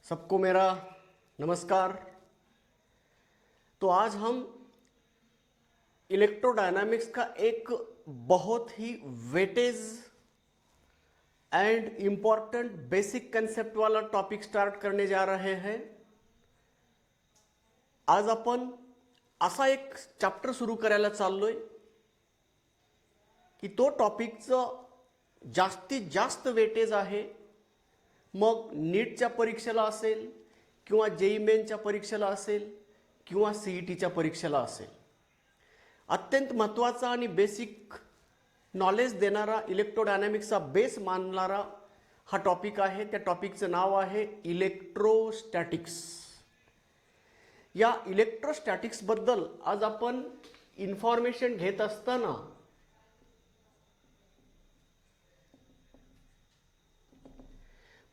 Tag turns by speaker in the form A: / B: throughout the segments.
A: सबको मेरा नमस्कार। तो आज हम इलेक्ट्रोडायनामिक्स का एक बहुत ही weightage and important basic concept वाला टॉपिक स्टार्ट करने जा रहे हैं। आज आपण असा एक चॅप्टर सुरू करायला चाललोय की तो टॉपिकचं जास्तीत जास्त वेटेज आहे। मग नीटच्या परीक्षेला असेल किंवा जेई मेनच्या परीक्षेला असेल किंवा सीईटीच्या परीक्षेला असेल, अत्यंत महत्त्वाचा आणि बेसिक नॉलेज देणारा, इलेक्ट्रोडायनामिक्सचा बेस मानणारा हा टॉपिक आहे। त्या टॉपिकचं नाव आहे इलेक्ट्रोस्टॅटिक्स। या इलेक्ट्रोस्टॅटिक्सबद्दल आज आपण इन्फॉर्मेशन घेत असताना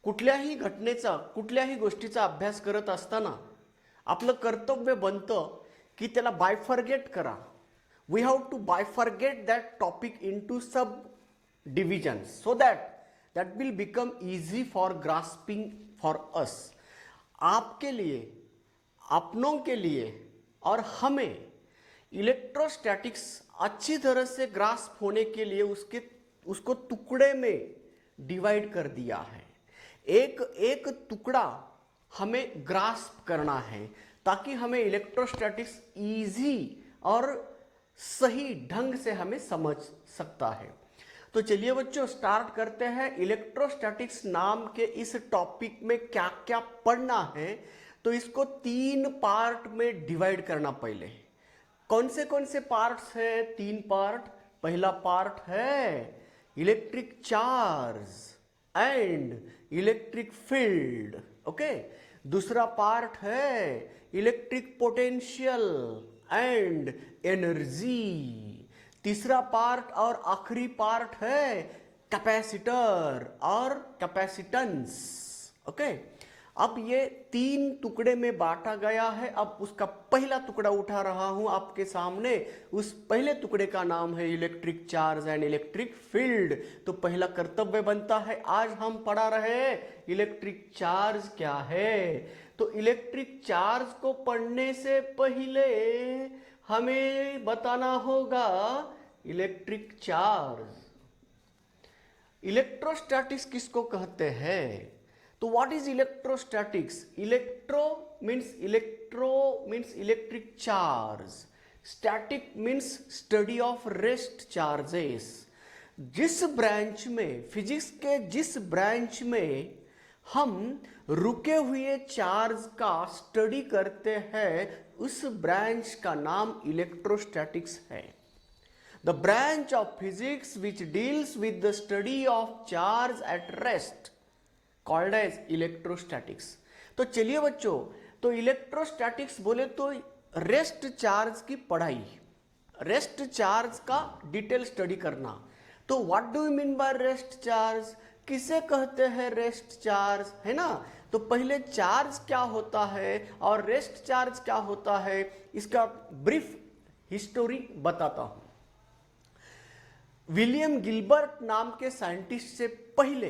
A: कुठल्याही घटनेचा, कुठल्याही गोष्टीचा अभ्यास करत असताना आपलं कर्तव्य बनतं की त्याला बायफर्गेट करा। We have to bifurcate that topic into sub divisions so that will become easy for grasping for us. आपके लिए, अपनों के लिए और हमें इलेक्ट्रोस्टैटिक्स अच्छी तरह से ग्रास्प होने के लिए उसको टुकड़े में डिवाइड कर दिया है। एक एक टुकड़ा हमें ग्रास्प करना है ताकि हमें इलेक्ट्रोस्टैटिक्स इजी और सही ढंग से हमें समझ सकता है। तो चलिए बच्चों, स्टार्ट करते हैं। इलेक्ट्रोस्टैटिक्स नाम के इस टॉपिक में क्या क्या पढ़ना है, तो इसको 3 पार्ट में डिवाइड करना। पहले कौन से पार्ट्स है? 3 पार्ट। पहला पार्ट है electric charge end electric field, okay. दूसरा पार्ट है इलेक्ट्रिक पोटेंशियल एंड एनर्जी। तीसरा पार्ट और आखिरी पार्ट है कैपेसिटर और कैपेसिटेंस, ओके। अब ये 3 टुकड़े में बांटा गया है। अब उसका पहला टुकड़ा उठा रहा हूं आपके सामने। उस पहले टुकड़े का नाम है electric charge end electric field. तो पहला कर्तव्य बनता है, आज हम पढ़ा रहे इलेक्ट्रिक चार्ज क्या है। तो इलेक्ट्रिक चार्ज को पढ़ने से पहले हमें बताना होगा इलेक्ट्रिक चार्ज। इलेक्ट्रोस्टैटिक्स किसको कहते हैं? तो what is electrostatics? Electro means electric charge, static means study of rest charges. जिस ब्रांच में, फिजिक्स के जिस ब्रांच में हम रुके हुए चार्ज का स्टडी करते हैं, उस ब्रांच का नाम इलेक्ट्रोस्टैटिक्स है। The branch of physics which deals with the study of charge at rest called as electrostatics. तो चलिए बच्चों, तो इलेक्ट्रोस्टैटिक्स बोले तो रेस्ट चार्ज की पढ़ाई, रेस्ट चार्ज का डिटेल स्टडी करना। तो what do you mean by rest charge? किसे कहते हैं रेस्ट चार्ज, है ना? तो पहले चार्ज क्या होता है और रेस्ट चार्ज क्या होता है, इसका ब्रीफ हिस्टोरी बताता हूं। विलियम गिलबर्ट नाम के साइंटिस्ट से पहले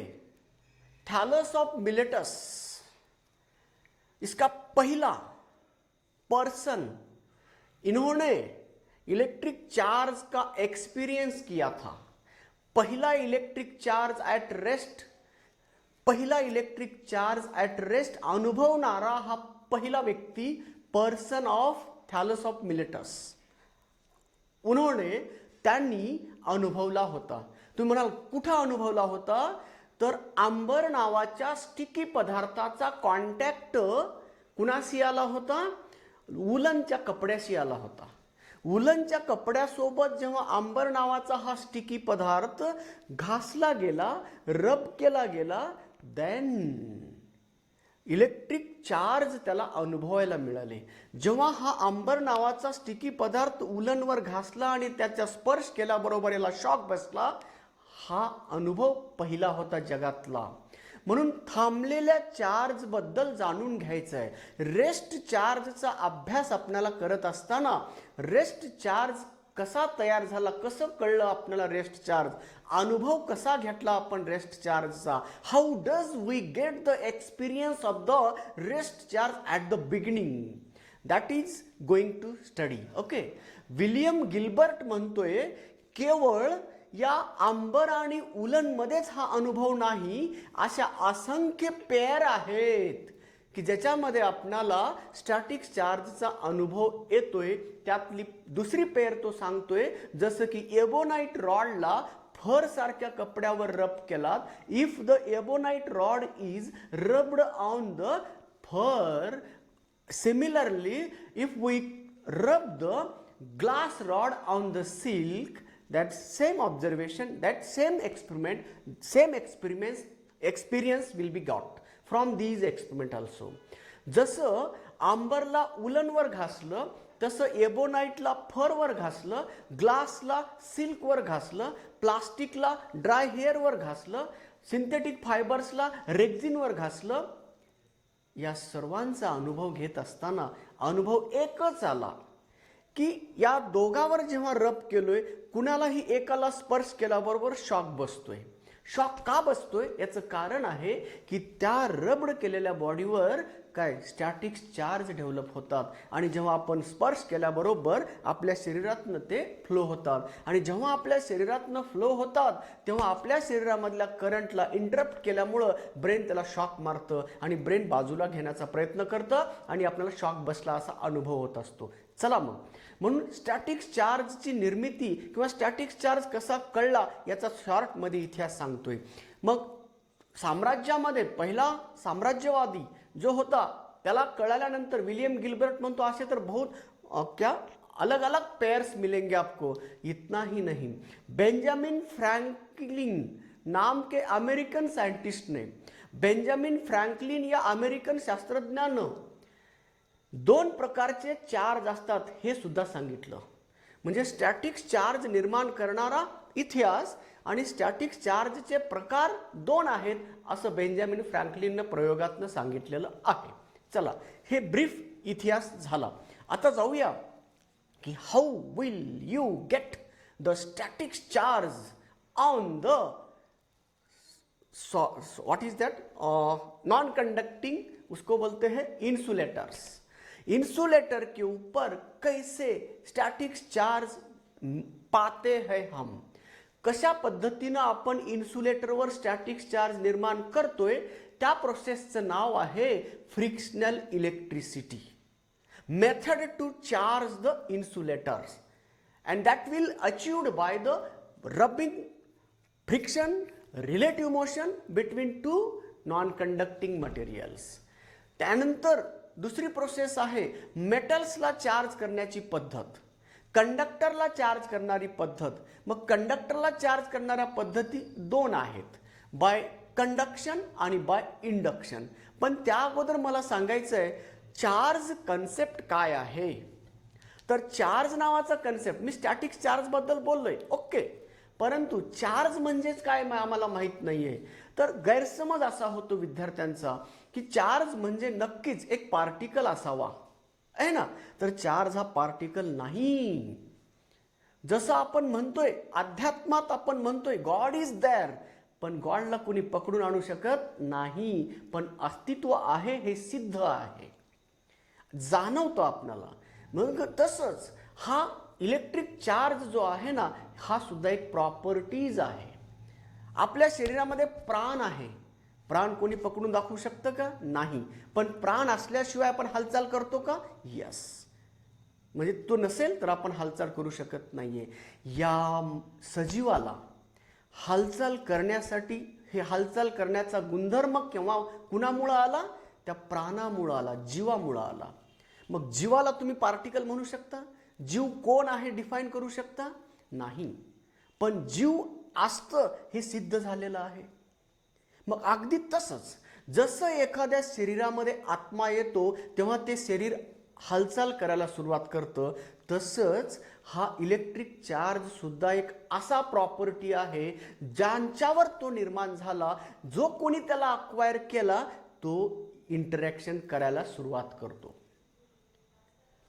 A: थैलस ऑफ मिलेटस, इसका पहला पर्सन, इन्होंने इलेक्ट्रिक चार्ज का एक्सपीरियंस किया था। पहला इलेक्ट्रिक चार्ज एट रेस्ट, पहिला इलेक्ट्रिक चार्ज एट रेस्ट अनुभवणारा हा पहिला व्यक्ती पर्सन ऑफ थॅलस ऑफ मिलेटस, त्यांनी अनुभवला होता। तुम्ही म्हणाल कुठं अनुभवला होता? तर आंबर नावाच्या स्टिकी पदार्थाचा कॉन्टॅक्ट कुणाशी आला होता? वुलनच्या कपड्याशी आला होता। वुलनच्या कपड्यासोबत जेव्हा आंबर नावाचा हा स्टिकी पदार्थ घासला गेला, रब केला गेला, देन इलेक्ट्रिक चार्ज त्याला अनुभवायला मिळाले। जेव्हा हा आंबर नावाचा स्टिकी पदार्थ उलनवर घासला आणि त्याचा स्पर्श केल्याबरोबर याला शॉक बसला, हा अनुभव पहिला होता जगातला। म्हणून थांबलेल्या चार्ज बद्दल जाणून घ्यायचं आहे। रेस्ट चार्जचा अभ्यास आपल्याला करत असताना रेस्ट चार्ज कसा तयार झाला, कसं कळलं आपल्याला रेस्ट चार्ज, अनुभव कसा घेतला आपण रेस्ट चार्जचा, how does we get the experience of the rest charge at the beginning, that is going to study. Okay, William Gilbert म्हणतोय केवळ या आंबर आणि उलनमध्येच हा अनुभव नाही, अशा असंख्य पेअर आहेत की ज्याच्यामध्ये आपणाला स्टॅटिक चार्जचा अनुभव येतोय. त्यातली दुसरी पेअर तो सांगतोय, जसं की एबोनाइट रॉडला फर सारख्या कपड्यावर रब केलात, if the ebonite rod is rubbed on the fur, similarly if we rub the glass rod on the silk, that same observation, that same experience will be got from these experiment also. जसं आंबरला उलनवर घासलं, तसं एबोनाइटला फरवर घासलं, ग्लासला सिल्कवर घासलं, प्लास्टिकला dry हेअरवर घासलं, synthetic फायबर्सला रेक्झिनवर घासलं. या सर्वांचा अनुभव घेत असताना अनुभव एकच आला की या दोघावर जेव्हा रब केलोय, कुणालाही एकाला स्पर्श केल्याबरोबर शॉक बसतोय. शॉक का बसतोय याचं कारण आहे की त्या रबड केलेल्या बॉडीवर काय स्टॅटिक चार्ज डेव्हलप होतात आणि जेव्हा आपण स्पर्श केल्याबरोबर आपल्या शरीरातनं ते फ्लो होतात आणि जेव्हा आपल्या शरीरातनं फ्लो होतात तेव्हा आपल्या शरीरामधल्या करंटला इंटरप्ट केल्यामुळं ब्रेन त्याला शॉक मारतं आणि ब्रेन बाजूला घेण्याचा प्रयत्न करतं आणि आपल्याला शॉक बसला असा अनुभव होत असतो. चला मग, म्हणून स्टॅटिक चार्जची निर्मिती किंवा स्टॅटिक चार्ज कसा कळला याचा शॉर्टमध्ये इतिहास सांगतोय. मग साम्राज्यामध्ये पहिला साम्राज्यवादी जो होता त्याला कळाल्यानंतर विलियम गिल्बर्ट म्हणतो असे तर बहुत क्या अलग अलग पेयर्स मिलेंगे आपको. इतना ही नहीं, बेंजामिन फ्रैंकलिन नाम के अमेरिकन साइंटिस्ट ने, बेंजामिन फ्रँकलिन या अमेरिकन शास्त्रज्ञानं 2 प्रकारचे चार्ज असतात हे सुद्धा सांगितलं. म्हणजे स्टॅटिक चार्ज निर्माण करणारा इतिहास आणि स्टॅटिक चार्जचे प्रकार 2 आहेत असं बेंजामिन फ्रँकलिननं प्रयोगातनं सांगितलेलं आहे. चला, हे ब्रीफ इतिहास झाला. आता जाऊया की how will you get the static charge on the what is that non conducting, उसको बोलते हैं इंसुलेटर्स. इंसुलेटर के ऊपर कैसे स्टॅटिक चार्ज पाते हैं हम, कशा पद्धतीनं आपण इन्सुलेटरवर स्टॅटिक चार्ज निर्माण करतोय त्या प्रोसेसचं नाव आहे frictional electricity. Method to charge the insulators and that will achieved by the rubbing friction relative motion between 2 non conducting materials. त्यानंतर दुसरी प्रोसेस आहे मेटल्सला चार्ज करण्याची पद्धत, कंडक्टरला चार्ज करणारी पद्धत. मग कंडक्टरला चार्ज करणाऱ्या पद्धती 2 आहेत, बाय कंडक्शन आणि बाय इंडक्शन. पण त्या अगोदर मला सांगायचं आहे चार्ज कन्सेप्ट काय आहे. तर चार्ज नावाचा कन्सेप्ट, मी स्टॅटिक चार्ज बद्दल बोललोय ओके, परंतु चार्ज म्हणजेच काय आम्हाला माहित नाहीये. तर गैरसमज असा होतो विद्यार्थ्यांचा की चार्ज म्हणजे नक्कीच एक पार्टिकल असावा आहे ना, तर चार्ज हा पार्टिकल नाही. जसं आपण म्हणतोय अध्यात्मात आपण म्हणतोय गॉड इज देअर, पण गॉडला कोणी पकडून आणू शकत नाही, पण अस्तित्व आहे हे सिद्ध आहे, जाणवतो आपल्याला. मग तसंच हा इलेक्ट्रिक चार्ज जो आहे ना, हा सुद्धा एक प्रॉपर्टीज आहे. आपल्या शरीरामध्ये प्राण आहे, प्राण कोणी पकडून दाखवू शकतं का? नाही. पण प्राण असल्याशिवाय आपण हालचाल करतो का? यस. म्हणजे तो नसेल तर आपण हालचाल करू शकत नाहीये. या सजीवाला हालचाल करण्यासाठी, हे हालचाल करण्याचा गुणधर्म केव्हा कुणामुळं आला? त्या प्राणामुळं आला, जीवामुळं आला. मग जीवाला तुम्ही पार्टिकल म्हणू शकता? जीव कोण आहे डिफाईन करू शकता? नाही. पण जीव असतं हे सिद्ध झालेलं आहे. मग अगदी तसंच जसं एखाद्या शरीरामध्ये आत्मा येतो तेव्हा ते शरीर हालचाल करायला सुरुवात करतं, तसंच हा इलेक्ट्रिक चार्ज सुद्धा एक असा प्रॉपर्टी आहे ज्यांच्यावर तो निर्माण झाला, जो कोणी त्याला अक्वायर केला तो इंटरॅक्शन करायला सुरुवात करतो.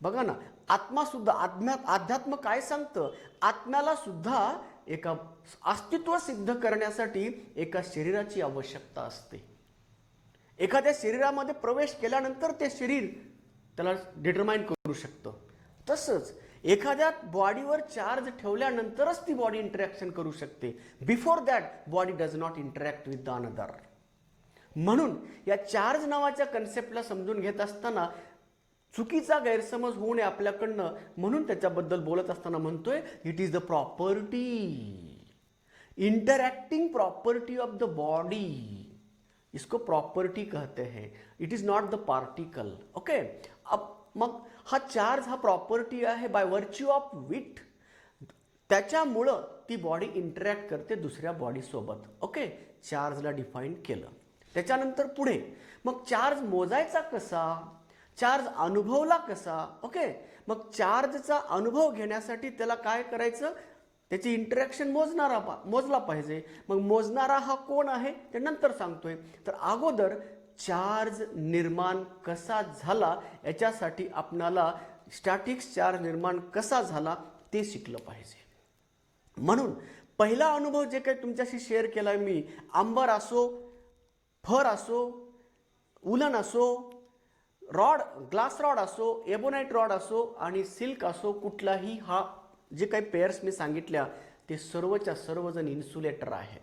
A: बघा ना, आत्मा सुद्धा अध्यात्म काय सांगतं, आत्म्याला सुद्धा एका अस्तित्व सिद्ध करण्यासाठी एका शरीराची आवश्यकता असते. एखाद्या शरीरामध्ये प्रवेश केल्यानंतर ते शरीर त्याला डिटरमाइन करू शकतं. तसंच एखाद्या बॉडीवर चार्ज ठेवल्यानंतरच ती बॉडी इंटरॅक्शन करू शकते. Before that body does not interact with the another. म्हणून या चार्ज नावाच्या कन्सेप्टला समजून घेत असताना चुकीचा गैरसमज होऊ नये आपल्याकडनं, म्हणून त्याच्याबद्दल बोलत असताना म्हणतोय it is the property, interacting property of the body, इसको प्रॉपर्टी कहते हैं, it is not the particle. Okay. अब मग हा चार्ज हा प्रॉपर्टी आहे बाय वर्च्यू ऑफ विट, त्याच्यामुळं ती बॉडी इंटरॅक्ट करते दुसऱ्या बॉडीसोबत. ओके. चार्जला डिफाईन केलं. त्याच्यानंतर पुढे मग चार्ज मोजायचा कसा, चार्ज अनुभवला कसा. ओके. मग चार्जचा अनुभव घेण्यासाठी त्याला काय करायचं, त्याची इंटरॅक्शन मोजला पाहिजे. मग मोजणारा हा कोण आहे ते नंतर सांगतोय. तर अगोदर चार्ज निर्माण कसा झाला याच्यासाठी आपणाला स्टॅटिक्स चार्ज निर्माण कसा झाला ते शिकलं पाहिजे. म्हणून पहिला अनुभव जे काही तुमच्याशी शेअर केला मी, आंबर असो, फर असो, उलन असो, रॉड, ग्लास रॉड असो, एबोनाइट रॉड असो आणि सिल्क असो, कुठलाही हा जे काही पेअर्स मी सांगितल्या ते सर्वच्या सर्वजण इन्सुलेटर आहेत.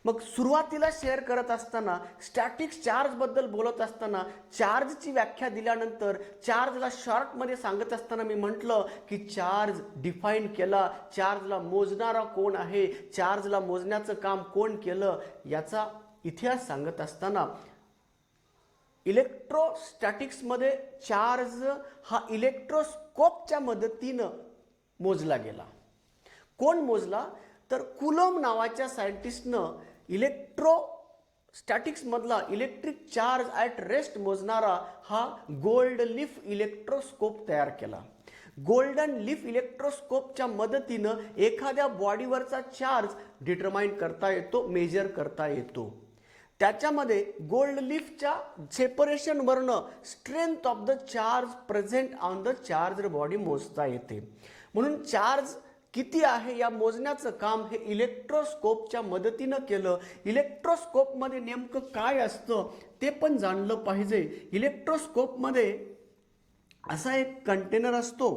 A: मग सुरुवातीला शेअर करत असताना स्टॅटिक्स चार्जबद्दल बोलत असताना चार्जची व्याख्या दिल्यानंतर चार्जला शॉर्टमध्ये सांगत असताना मी म्हटलं की चार्ज डिफाईन केला, चार्जला मोजणारा कोण आहे, चार्जला मोजण्याचं काम कोण केलं याचा इतिहास सांगत असताना इलेक्ट्रोस्टॅटिक्समध्ये चार्ज हा इलेक्ट्रोस्कोपच्या मदतीनं मोजला गेला. कोण मोजला, तर कुलोम नावाच्या सायंटिस्टनं इलेक्ट्रोस्टॅटिक्समधला इलेक्ट्रिक चार्ज ॲट रेस्ट मोजणारा हा गोल्ड लीफ इलेक्ट्रोस्कोप तयार केला. गोल्डन लीफ इलेक्ट्रोस्कोपच्या मदतीनं एखाद्या बॉडीवरचा चार्ज डिटरमाइन करता येतो, मेजर करता येतो. त्याच्यामध्ये गोल्ड लीफच्या सेपरेशनवरनं strength of the charge present on the charge body मोजता येते. म्हणून चार्ज किती आहे या मोजण्याचं काम हे इलेक्ट्रोस्कोपच्या मदतीनं केलं. इलेक्ट्रोस्कोपमध्ये नेमकं काय असतं ते पण जाणलं पाहिजे. इलेक्ट्रोस्कोपमध्ये असा एक कंटेनर असतो,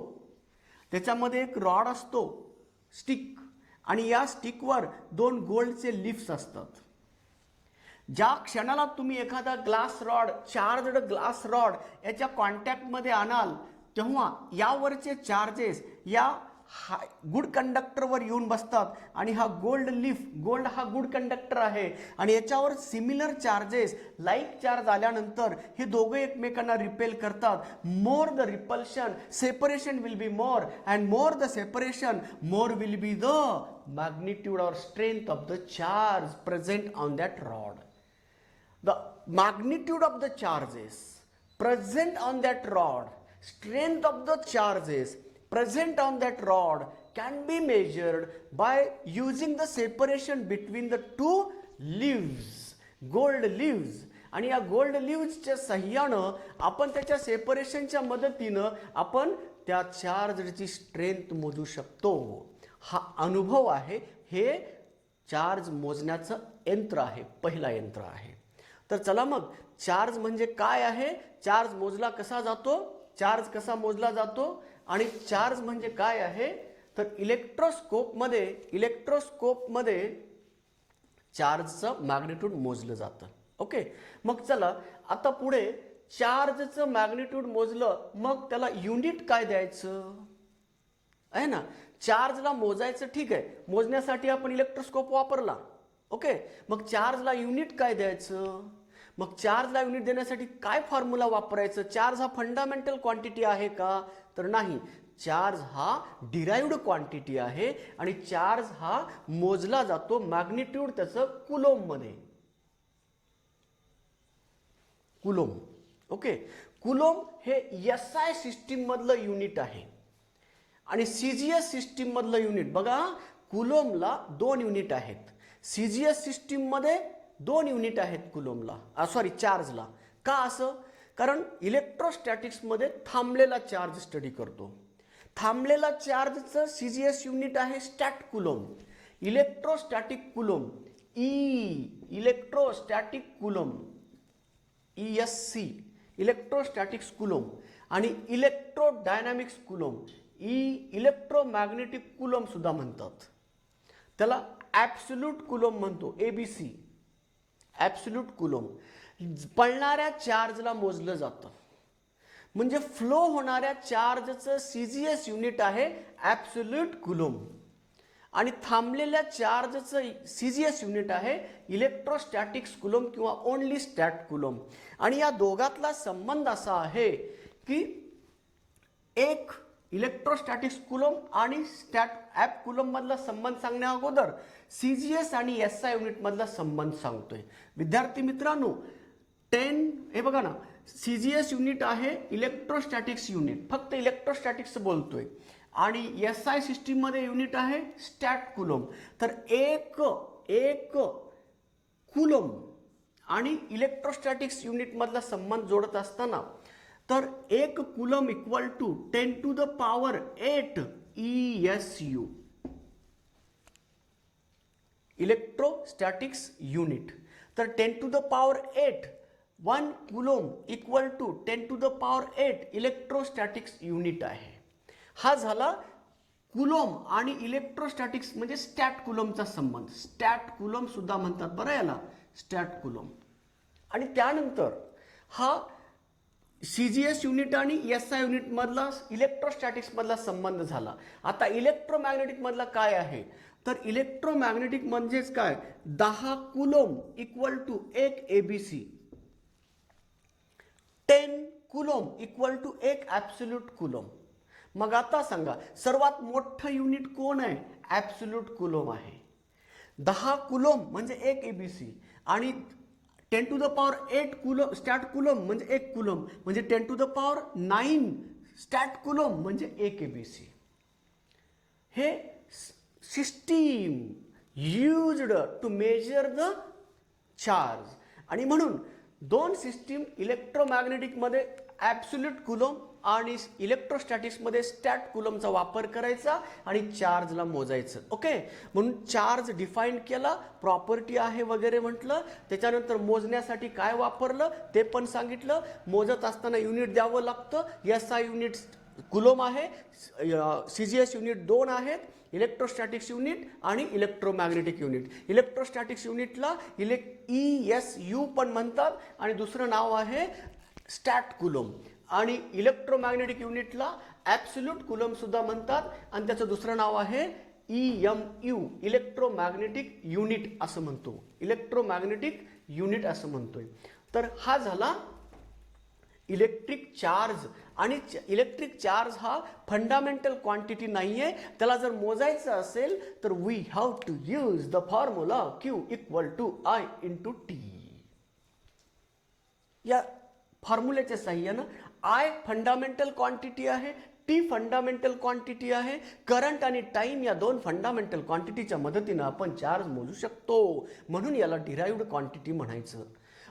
A: त्याच्यामध्ये एक रॉड असतो, स्टिक, आणि या स्टिकवर 2 गोल्डचे लिफ्स असतात. ज्या क्षणाला तुम्ही एखादा glass rod, charged glass rod याच्या कॉन्टॅक्टमध्ये आणाल तेव्हा यावरचे चार्जेस या गुड कंडक्टरवर येऊन बसतात आणि हा गोल्ड लीफ, गोल्ड हा गुड कंडक्टर आहे आणि याच्यावर सिमिलर चार्जेस, लाईक चार्ज आल्यानंतर हे दोघे एकमेकांना रिपेल करतात. More the repulsion, separation will be more, and more the separation, more will be the magnitude और strength of the charge present on that rod. The magnitude of the charges present on that rod, strength of the charges present on that rod can be measured by using the separation between the 2 leaves, gold leaves. आणि या gold लीव्हच्या सहाय्यानं आपण त्याच्या सेपरेशनच्या मदतीनं आपण त्या चार्जची strength मोजू शकतो. हा अनुभव आहे, हे चार्ज मोजण्याचं यंत्र आहे, पहिला यंत्र आहे. तर चला मग चार्ज म्हणजे काय आहे, चार्ज मोजला कसा जातो, चार्ज कसा मोजला जातो आणि चार्ज म्हणजे काय आहे, तर इलेक्ट्रोस्कोपमध्ये चार्जचं मॅग्निट्यूड मोजलं जातं. ओके. मग चला आता पुढे चार्जचं मॅग्निट्यूड मोजलं, मग त्याला युनिट काय द्यायचं आहे ना. चार्जला मोजायचं, ठीक आहे, मोजण्यासाठी आपण इलेक्ट्रोस्कोप वापरला. ओके. मग चार्जला युनिट काय द्यायचं, मग चार्जला युनिट देण्यासाठी काय फॉर्म्युला वापरायचं. चार्ज हा फंडामेंटल क्वांटिटी आहे का, तर नाही. चार्ज हा डिराइव्ड क्वांटिटी आहे आणि चार्ज हा मोजला जातो मॅग्निट्यूड त्याचं कुलोममध्ये. कुलोम. ओके. कुलोम हे SI सिस्टीम मधलं युनिट आहे आणि CGS सिस्टीम मधलं युनिट. बघा, कुलोमला 2 युनिट आहेत. CGS सिस्टीम मध्ये 2 युनिट आहेत कुलोमला, चार्जला. का असं, कारण इलेक्ट्रोस्टॅटिक्समध्ये थांबलेला चार्ज स्टडी करतो. थांबलेला चार्जचं CGS युनिट आहे stat coulomb. Electrostatic coulomb electrostatic coulomb ESC electrostatics coulomb आणि इलेक्ट्रोडायनॅमिक्स कुलोम इलेक्ट्रोमॅग्नेटिक कुलोम सुद्धा म्हणतात. त्याला ॲब्सोल्यूट कुलोम म्हणतो, ABC ॲब्सोल्यूट कुलोम. पळणाऱ्या चार्जला मोजलं जातं, म्हणजे फ्लो होणाऱ्या चार्जचं CGS युनिट आहे ॲब्सोल्यूट कुलोम आणि थांबलेल्या चार्जचं CGS युनिट आहे इलेक्ट्रोस्टॅटिक्स कुलोम किंवा ओनली स्टॅट कुलोम. आणि या दोघातला संबंध असा आहे की एक इलेक्ट्रोस्टॅटिक्स कुलोम आणि स्टॅट ॲप कुलोम मधला संबंध सांगण्या अगोदर CGS आणि SI युनिट मधला संबंध सांगतोय. विद्यार्थी मित्रांनो, 10 हे बघा ना, CGS युनिट आहे इलेक्ट्रोस्टॅटिक्स युनिट, फक्त इलेक्ट्रोस्टॅटिक्स बोलतोय, आणि SI सिस्टीम मध्ये युनिट आहे स्टॅट कुलोम. तर एक कुलोम आणि इलेक्ट्रोस्टॅटिक्स युनिट मधला संबंध जोडत असताना तर एक coulomb equal to 10 to the power 8 ESU electrostatics unit. तर 10 to the power 8 1 coulomb equal to 10 to the power 8 electrostatics unit आहे. हा झाला कुलोम आणि इलेक्ट्रोस्टॅटिक्स म्हणजे स्टॅट कुलोमचा संबंध. स्टॅट कुलोम सुद्धा म्हणतात बरं याला, स्टॅट कुलोम. आणि त्यानंतर हा CGS युनिट आणि SI युनिट मधला इलेक्ट्रोस्टॅटिक्स मधला संबंध झाला. आता इलेक्ट्रोमॅग्नेटिक मधला काय आहे, तर इलेक्ट्रोमॅग्नेटिक म्हणजेच काय, 10 coulomb equal to 1 ABC, 10 coulomb equal to 1 absolute coulomb. मग आता सांगा सर्वात मोठं युनिट कोण आहे, ॲब्सोल्यूट कुलोम आहे. 10 कुलोम म्हणजे 1 ABC आणि 10 to the power 8 coulomb stat coulomb म्हणजे 1 कुलोम, म्हणजे 10 to the power 9 stat coulomb म्हणजे 1 ABC. हे system used to measure the charge. आणि म्हणून दोन सिस्टीम इलेक्ट्रोमॅग्नेटिक मध्ये ॲब्सोल्यूट कुलोम आणि इलेक्ट्रोस्टॅटिक्स मध्ये स्टॅट कुलोमचा वापर करायचा आणि चार्जला मोजायचं. ओके, म्हणून चार्ज डिफाईन केला, प्रॉपर्टी आहे वगैरे म्हटलं, त्याच्यानंतर मोजण्यासाठी काय वापरलं ते पण सांगितलं. मोजत असताना युनिट द्यावं लागतं. SI युनिट कुलोम आहे, CGS युनिट 2 आहेत, इलेक्ट्रोस्टॅटिक्स युनिट आणि इलेक्ट्रोमॅग्नेटिक युनिट. इलेक्ट्रोस्टॅटिक्स युनिटला ESU पण म्हणतात आणि दुसरं नाव आहे स्टॅट कुलोम. आणि इलेक्ट्रोमॅग्नेटिक युनिटला ॲब्सोल्यूट कुलोम सुद्धा म्हणतात आणि त्याचं दुसरं नाव आहे EMU इलेक्ट्रोमॅग्नेटिक युनिट असं म्हणतो, इलेक्ट्रोमॅग्नेटिक युनिट असं म्हणतोय. तर हा झाला इलेक्ट्रिक चार्ज. आणि इलेक्ट्रिक चार्ज हा फंडामेंटल क्वांटिटी नाहीये. त्याला जर मोजायचं असेल तर we have to use the formula Q equal to I into T. या फॉर्म्युल्याच्या साह्यानं I फंडामेंटल क्वांटिटी आहे, T फंडामेंटल क्वांटिटी आहे. करंट आणि टाइम या दोन फंडामेंटल क्वांटिटीच्या मदतीनं आपण चार्ज मोजू शकतो, म्हणून याला डिराइव्ड क्वांटिटी म्हणायचं.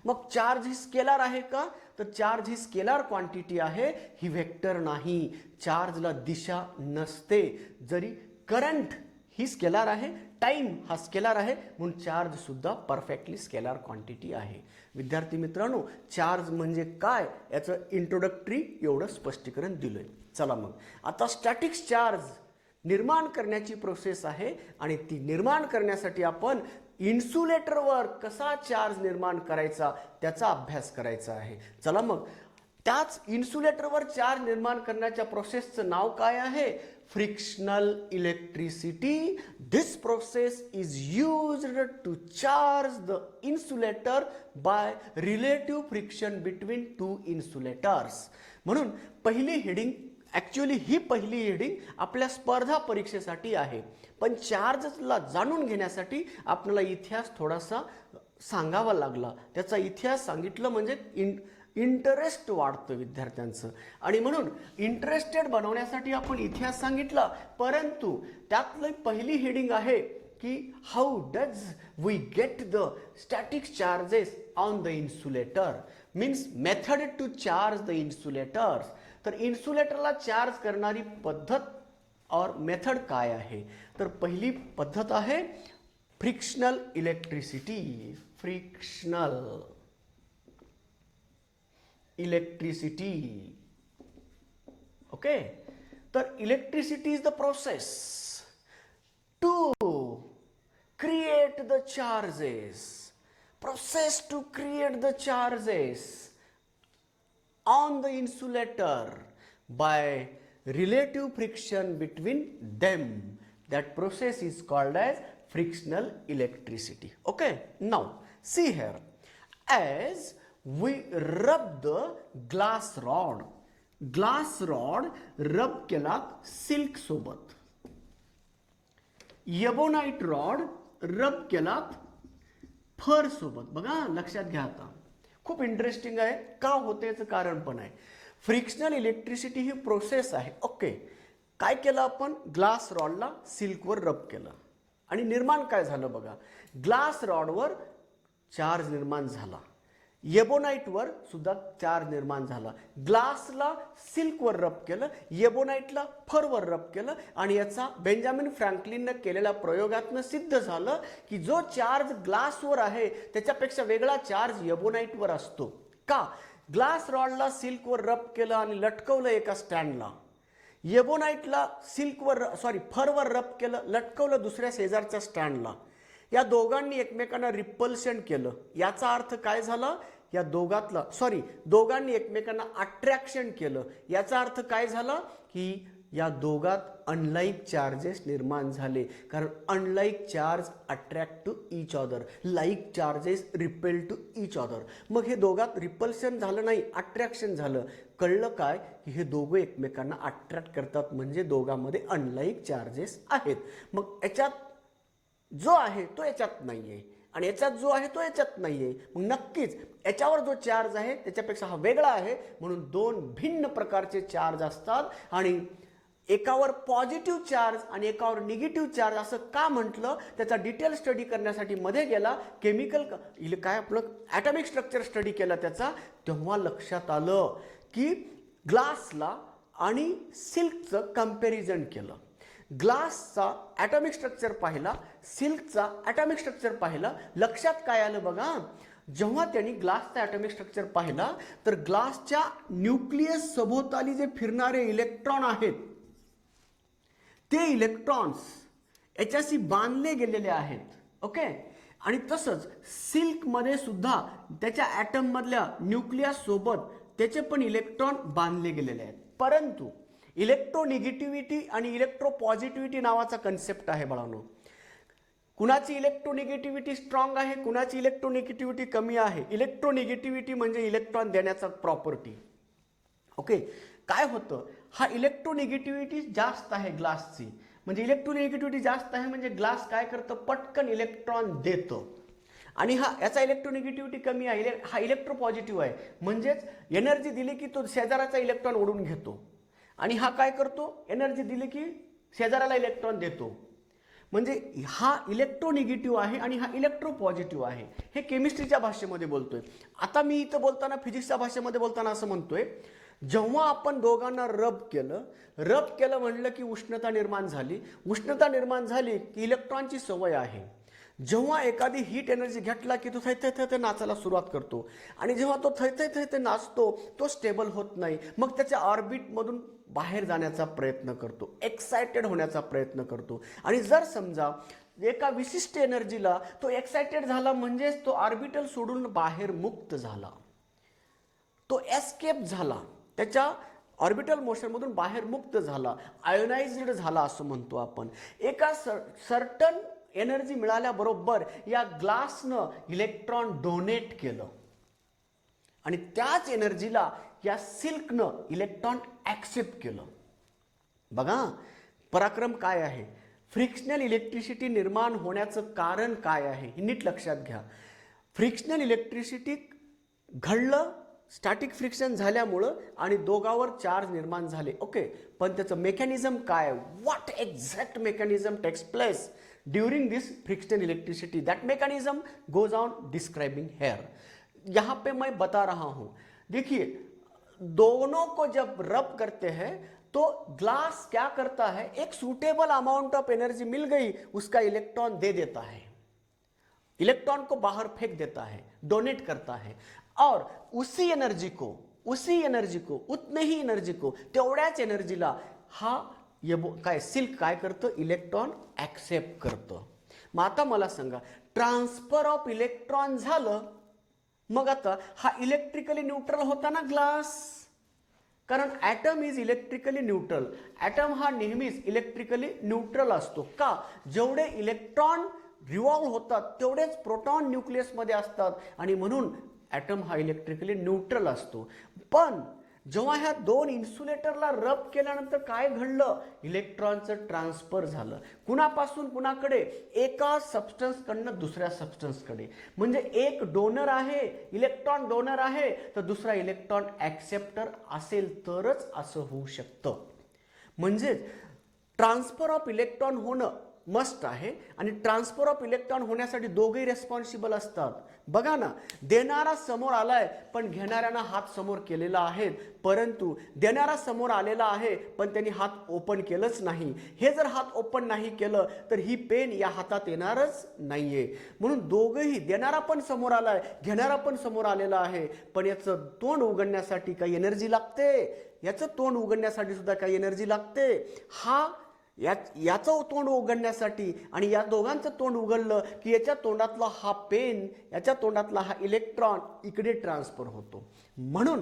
A: मग चार्ज ही स्केलार आहे का, तर चार्ज ही स्केलार क्वांटिटी आहे, ही वेक्टर नाही. चार्जला दिशा नसते. जरी करंट ही स्केलार आहे, टाइम हा स्केलार आहे, म्हणून चार्ज सुद्धा परफेक्टली स्केलार क्वांटिटी आहे. विद्यार्थी मित्रांनो, चार्ज म्हणजे काय याचं इंट्रोडक्टरी एवढं स्पष्टीकरण दिलंय. चला मग आता स्टॅटिक्स चार्ज निर्माण करण्याची प्रोसेस आहे आणि ती निर्माण करण्यासाठी आपण इन्सुलेटरवर कसा चार्ज निर्माण करायचा त्याचा अभ्यास करायचा आहे. चला मग त्याच इन्सुलेटरवर चार्ज निर्माण करण्याच्या प्रोसेसचं नाव काय आहे, frictional electricity. This process is used to charge the insulator by relative friction between two insulators. म्हणून पहिली हेडिंग, ॲक्च्युअली ही पहिली हेडिंग आपल्या स्पर्धा परीक्षेसाठी आहे, पण चार्जला जाणून घेण्यासाठी आपल्याला इतिहास थोडासा सांगावा लागला. त्याचा इतिहास सांगितलं म्हणजे इंटरेस्ट वाढतं विद्यार्थ्यांचं, आणि म्हणून इंटरेस्टेड बनवण्यासाठी आपण इतिहास सांगितला. परंतु त्यातली पहिली हेडिंग आहे की how does we get the static charges on the insulator, means method to charge the insulators. तर इन्सुलेटरला चार्ज करणारी पद्धत और मेथड काय आहे? तर पहिली पद्धत आहे frictional electricity. Frictional electricity. Okay, तर electricity is the process to create the charges, process to create the charges on the insulator by relative friction between them. That process is called as frictional electricity. Okay, now see here, as we rub the glass rod rub केला silk सोबत, ebonite rod रब केलात fur सोबत. बघा, लक्षात घ्या. आता खूप इंटरेस्टिंग आहे. का होते याचं कारण पण आहे. फ्रिक्शनल इलेक्ट्रिसिटी ही प्रोसेस आहे. ओके, काय केलं आपण? ग्लास रॉडला सिल्कवर रब केलं आणि निर्माण काय झालं बघा. ग्लास रॉडवर चार्ज निर्माण झाला, एबोनाइटवर सुद्धा चार्ज निर्माण झाला. ग्लासला सिल्कवर रब केलं, एबोनाइटला फरवर रब केलं आणि याचा बेंजामिन फ्रँकलिननं केलेल्या प्रयोगातनं सिद्ध झालं की जो चार्ज ग्लासवर आहे त्याच्यापेक्षा वेगळा चार्ज एबोनाइटवर असतो. का? ग्लास रॉडला सिल्कवर रब केलं आणि लटकवलं एका स्टँडला, एबोनाइटला फरवर रब केलं, लटकवलं दुसऱ्या शेजारच्या स्टँडला. या दोघांनी एकमेकांना रिपल्शन केलं. याचा अर्थ काय झाला? या दोघांनी एकमेकांना अट्रॅक्शन केलं. याचा अर्थ काय झाला की या दोघात अनलाईक चार्जेस निर्माण झाले. कारण unlike charge attract to each other, like charges repel to each other. मग हे दोघात रिपल्शन झालं नाही, अट्रॅक्शन झालं. कळलं काय की हे दोघं एकमेकांना अट्रॅक्ट करतात, म्हणजे दोघांमध्ये अनलाईक चार्जेस आहेत. मग याच्यात जो आहे तो याच्यात नाहीये आणि याच्यात जो आहे तो याच्यात नाहीये. मग नक्कीच याच्यावर जो चार्ज आहे त्याच्यापेक्षा हा वेगळा आहे. म्हणून दोन भिन्न प्रकारचे चार्ज असतात आणि एकावर पॉझिटिव्ह चार्ज आणि एकावर निगेटिव्ह चार्ज असं का म्हटलं, त्याचा डिटेल स्टडी करण्यासाठी मध्ये गेला, केमिकल काय आपलं ॲटॉमिक स्ट्रक्चर स्टडी केला त्याचा, तेव्हा लक्षात आलं की ग्लासला आणि सिल्कचं कंपॅरिझन केलं. ग्लासचा ॲटॉमिक स्ट्रक्चर पाहिला, सिल्कचा ॲटॉमिक स्ट्रक्चर पाहिला. लक्षात काय आलं बघा, जेव्हा त्यांनी ग्लासचा ॲटॉमिक स्ट्रक्चर पाहिला तर ग्लासच्या न्यूक्लियस सभोवताली जे फिरणारे इलेक्ट्रॉन आहेत ते इलेक्ट्रॉन्स याच्याशी बांधले गेलेले आहेत. ओके, आणि तसंच सिल्कमध्ये सुद्धा त्याच्या ॲटममधल्या न्यूक्लियस सोबत त्याचे पण इलेक्ट्रॉन बांधले गेलेले आहेत. परंतु इलेक्ट्रोनिगेटिव्हिटी आणि इलेक्ट्रोपॉझिटिव्हिटी नावाचा कन्सेप्ट आहे बाळांनो. कुणाची इलेक्ट्रोनिगेटिव्हिटी स्ट्रॉंग आहे, कुणाची इलेक्ट्रोनिगेटिव्हिटी कमी आहे. इलेक्ट्रोनिगेटिव्हिटी म्हणजे इलेक्ट्रॉन देण्याचा प्रॉपर्टी. ओके, काय होतं, हा इलेक्ट्रोनिगेटिव्हिटी जास्त आहे ग्लासची, म्हणजे इलेक्ट्रोनिगेटिव्हिटी जास्त आहे म्हणजे ग्लास काय करतं, पटकन इलेक्ट्रॉन देतं. आणि याचा इलेक्ट्रोनिगेटिव्हिटी कमी आहे, हा इलेक्ट्रोपॉझिटिव्ह आहे, म्हणजेच एनर्जी दिली की तो शेजाराचा इलेक्ट्रॉन ओढून घेतो. आणि हा काय करतो, एनर्जी दिली की शेजाराला इलेक्ट्रॉन देतो. म्हणजे हा इलेक्ट्रोनिगेटिव्ह आहे आणि हा इलेक्ट्रोपॉझिटिव्ह आहे. हे केमिस्ट्रीच्या भाषेमध्ये बोलतोय. आता मी इथं बोलताना फिजिक्सच्या भाषेमध्ये बोलताना असं म्हणतोय, जेव्हा आपण दोघांना रब केलं म्हणलं की उष्णता निर्माण झाली की इलेक्ट्रॉनची सवय आहे. जेव्हा एखादी हीट एनर्जी घेतला की तो थै नाचायला सुरुवात करतो आणि जेव्हा तो थै नाचतो तो स्टेबल होत नाही. मग त्याच्या ऑर्बिटमधून बाहेर जाण्याचा प्रयत्न करतो, एक्सायटेड होण्याचा प्रयत्न करतो. आणि जर समजा एका विशिष्ट एनर्जीला तो एक्सायटेड झाला म्हणजेच तो ऑर्बिटल सोडून बाहेर मुक्त झाला, तो एस्केप झाला, त्याच्या ऑर्बिटल मोशनमधून बाहेर मुक्त झाला, आयोनाइज्ड झाला असं म्हणतो आपण. एका सर्टन एनर्जी मिळाल्याबरोबर या ग्लासनं इलेक्ट्रॉन डोनेट केलं आणि त्याच एनर्जीला या सिल्कनं इलेक्ट्रॉन ॲक्सेप्ट केलं. बघा पराक्रम काय आहे. फ्रिक्शनल इलेक्ट्रिसिटी निर्माण होण्याचं कारण काय आहे हे नीट लक्षात घ्या. फ्रिक्शनल इलेक्ट्रिसिटी घडलं स्टॅटिक फ्रिक्शन झाल्यामुळं आणि दोघावर चार्ज निर्माण झाले. ओके, पण त्याचं मेकॅनिझम काय, what exact mechanism takes place during this frictional electricity, that mechanism goes on describing here. यहाँ पे मैं बता रहा हूँ, देखिए दोनों को जब रब करते हैं तो ग्लास क्या करता है, एक suitable amount of energy mill गई, उसका इलेक्ट्रॉन दे देता है, इलेक्ट्रॉन को बाहर फेंक देता है, डोनेट करता है, और उसी एनर्जी को उतने ही एनर्जी को तेवढ्याच एनर्जीला हा काय सिल्क काय करतं, इलेक्ट्रॉन ऍक्सेप्ट करतं। मग आता मला सांगा, ट्रान्सफर ऑफ इलेक्ट्रॉन झालं, मग आता हा इलेक्ट्रिकली न्यूट्रल होता ना ग्लास, कारण atom is electrically neutral. Atom हा नेहमीच इलेक्ट्रिकली न्यूट्रल असतो का, जेवढे इलेक्ट्रॉन रिव्हॉल्व होतात तेवढेच प्रोटॉन न्यूक्लियसमध्ये असतात, आणि म्हणून ॲटम हा इलेक्ट्रिकली न्यूट्रल असतो। पण जेव्हा ह्या दोन इन्सुलेटरला रब केल्यानंतर काय घडलं, इलेक्ट्रॉनचं ट्रान्सफर झालं, कुणापासून कुणाकडे, एका सबस्टन्सकडनं दुसऱ्या सबस्टन्सकडे। म्हणजे एक डोनर आहे, इलेक्ट्रॉन डोनर आहे, तर दुसरा इलेक्ट्रॉन ॲक्सेप्टर असेल तरच असं होऊ शकतं। म्हणजे ट्रान्सफर ऑफ इलेक्ट्रॉन होणं मस्ट आहे, आणि ट्रान्सफर ऑफ इलेक्ट्रॉन होण्यासाठी दोघेही रेस्पॉन्सिबल असतात। बघा ना, देणारा समोर आलाय पण घेणाऱ्यानं हात समोर केलेला आहे, परंतु देणारा समोर आलेला आहे पण त्यांनी हात ओपन केलंच नाही। हे जर हात ओपन नाही केलं तर ही पेन या हातात येणारच नाहीये। म्हणून दोघेही, देणारा पण समोर आलाय, घेणारा पण समोर आलेला आहे, पण याचं तोंड उघडण्यासाठी काही एनर्जी लागते, याचं तोंड उघडण्यासाठी सुद्धा काही एनर्जी लागते। याचं तोंड उघडण्यासाठी आणि या दोघांचं तोंड उघडलं की याच्या तोंडातला हा पेन, याच्या तोंडातला हा इलेक्ट्रॉन इकडे ट्रान्सफर होतो। म्हणून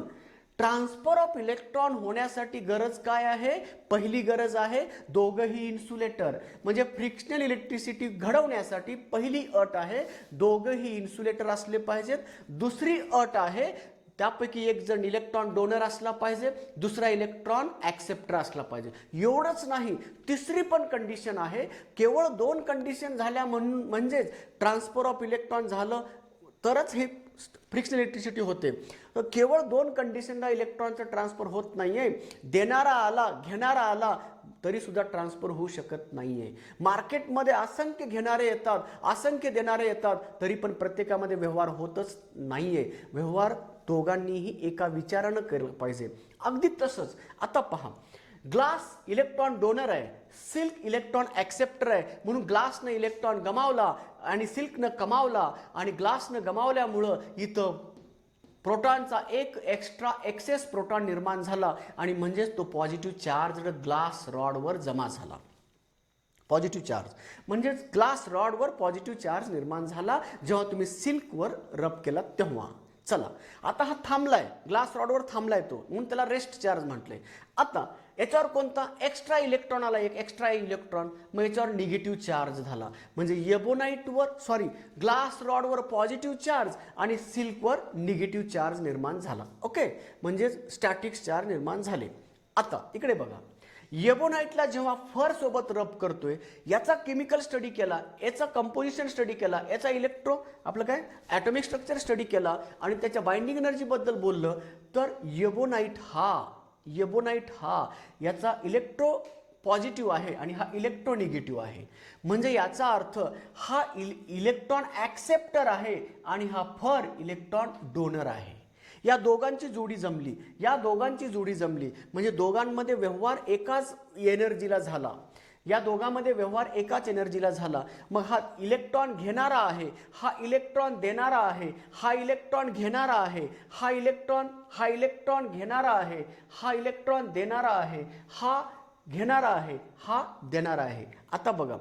A: ट्रान्सफर ऑफ इलेक्ट्रॉन होण्यासाठी गरज काय आहे, पहिली गरज आहे दोघंही इन्सुलेटर। म्हणजे फ्रिक्शनल इलेक्ट्रिसिटी घडवण्यासाठी पहिली अट आहे दोघंही इन्सुलेटर असले पाहिजेत। दुसरी अट आहे त्यापैकी एक जण इलेक्ट्रॉन डोनर असला पाहिजे, दुसरा इलेक्ट्रॉन ॲक्सेप्टर असला पाहिजे। एवढंच नाही, तिसरी पण कंडिशन आहे। केवळ दोन कंडिशन झाल्या म्हणजेच ट्रान्सफर ऑफ इलेक्ट्रॉन झालं तरच हे फ्रिक्शनल इलेक्ट्रिसिटी होते। तर केवळ दोन कंडिशनला इलेक्ट्रॉनचं ट्रान्सफर होत नाहीये, देणारा आला घेणारा आला तरी सुद्धा ट्रान्सफर होऊ शकत नाहीये। मार्केटमध्ये असंख्य घेणारे येतात, असंख्य देणारे येतात, तरी पण प्रत्येकामध्ये व्यवहार होतच नाहीये। व्यवहार दोघांनीही एका विचारानं केलं पाहिजे। अगदी तसंच आता पहा, ग्लास इलेक्ट्रॉन डोनर आहे, सिल्क इलेक्ट्रॉन ॲक्सेप्टर आहे, म्हणून ग्लासनं इलेक्ट्रॉन गमावला आणि सिल्कनं कमावला, आणि ग्लासनं गमावल्यामुळं इथं प्रोटॉनचा एक एक्स्ट्रा एक्सेस प्रोटॉन निर्माण झाला, आणि म्हणजेच तो पॉझिटिव्ह चार्ज ग्लास रॉडवर जमा झाला। पॉझिटिव्ह चार्ज म्हणजेच ग्लास रॉडवर पॉझिटिव्ह चार्ज निर्माण झाला जेव्हा तुम्ही सिल्कवर रब केला तेव्हा। चला, आता हा थांबलाय, ग्लास रॉडवर थांबलाय तो, म्हणून त्याला रेस्ट चार्ज म्हटलंय। आता याच्यावर कोणता एक्स्ट्रा इलेक्ट्रॉन आला, एक एक्स्ट्रा इलेक्ट्रॉन, मग याच्यावर निगेटिव्ह चार्ज झाला। म्हणजे ग्लास रॉडवर पॉझिटिव्ह चार्ज आणि सिल्कवर निगेटिव्ह चार्ज निर्माण झाला। ओके, म्हणजे स्टॅटिक चार्ज निर्माण झाले। आता इकडे बघा, एबोनाइटला जेव्हा फर सोबत रब करतोय, याचा केमिकल स्टडी केला, याचा कंपोजिशन स्टडी केला, याचा आपलं काय ॲटॉमिक स्ट्रक्चर स्टडी केला, आणि त्याच्या बाइंडिंग एनर्जी बद्दल बोललं, तर एबोनाइट हा याचा इलेक्ट्रो पॉझिटिव्ह आहे आणि हा इलेक्ट्रो निगेटिव्ह आहे। म्हणजे याचा अर्थ हा इलेक्ट्रॉन ॲक्सेप्टर आहे आणि हा फर इलेक्ट्रॉन डोनर आहे। या दोघांची जोडी जमली म्हणजे दोघांमध्ये व्यवहार एकाच एनर्जीला झाला, या दोघांमध्ये व्यवहार एकाच एनर्जीला झाला। मग हा इलेक्ट्रॉन घेणारा आहे, हा इलेक्ट्रॉन देणारा आहे, हा इलेक्ट्रॉन घेणारा आहे, हा इलेक्ट्रॉन घेणारा आहे, हा इलेक्ट्रॉन देणारा आहे, हा घेणारा आहे, हा देणारा आहे। आता बघा,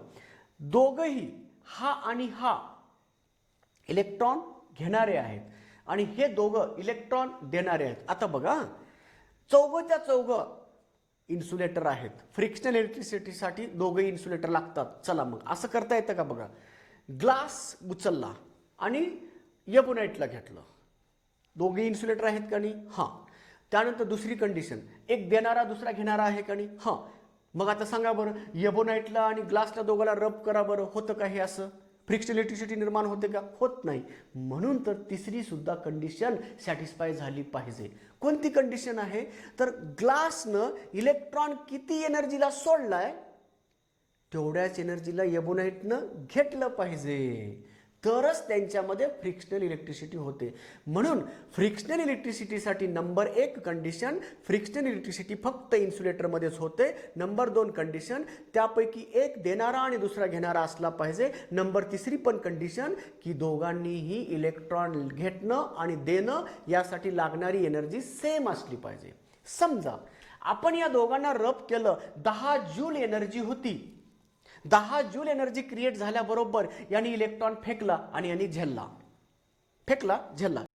A: दोघंही हा आणि हा इलेक्ट्रॉन घेणारे आहेत आणि हे दोघं इलेक्ट्रॉन देणारे आहेत। आता बघा, चौघच्या चौघं इन्सुलेटर आहेत। फ्रिक्शनल इलेक्ट्रिसिटीसाठी दोघे इन्सुलेटर लागतात। चला मग असं करता येतं का बघा, ग्लास उचलला आणि एबोनाइटला घेतलं, दोघे इन्सुलेटर आहेत का नाही? हां। त्यानंतर दुसरी कंडिशन, एक देणारा दुसरा घेणारा आहे का नाही? हां। मग आता सांगा बरं, एबोनाइटला आणि ग्लासला दोघाला रब करा बरं, होतं का हे असं? फ्रिक्शनल इलेक्ट्रिसिटी निर्माण होते का? होत नाही। म्हणून तर तिसरी सुद्धा कंडिशन सॅटिस्फाय झाली पाहिजे। कोणती कंडिशन आहे? तर ग्लासनं इलेक्ट्रॉन किती एनर्जीला सोडलाय तेवढ्याच एनर्जीला एबोनाइटनं घेतलं पाहिजे, तरच त्यांच्यामध्ये फ्रिक्शनल इलेक्ट्रिसिटी होते. म्हणून फ्रिक्शनल इलेक्ट्रिसिटीसाठी नंबर 1 कंडिशन, फ्रिक्शनल इलेक्ट्रिसिटी फक्त इन्सुलेटरमध्येच होते. नंबर 2 कंडिशन, त्यापैकी एक देणारा आणि दुसरा घेणारा असला पाहिजे. नंबर 3 पण कंडिशन की दोघांनीही इलेक्ट्रॉन घेणं आणि देणं यासाठी लागणारी एनर्जी सेम असली पाहिजे. समजा आपण या दोघांना रब केलं, 10 जूल एनर्जी होती. 10 जूल एनर्जी क्रिएट झाल्याबरोबर यांनी इलेक्ट्रॉन फेकला आणि यांनी झेलला,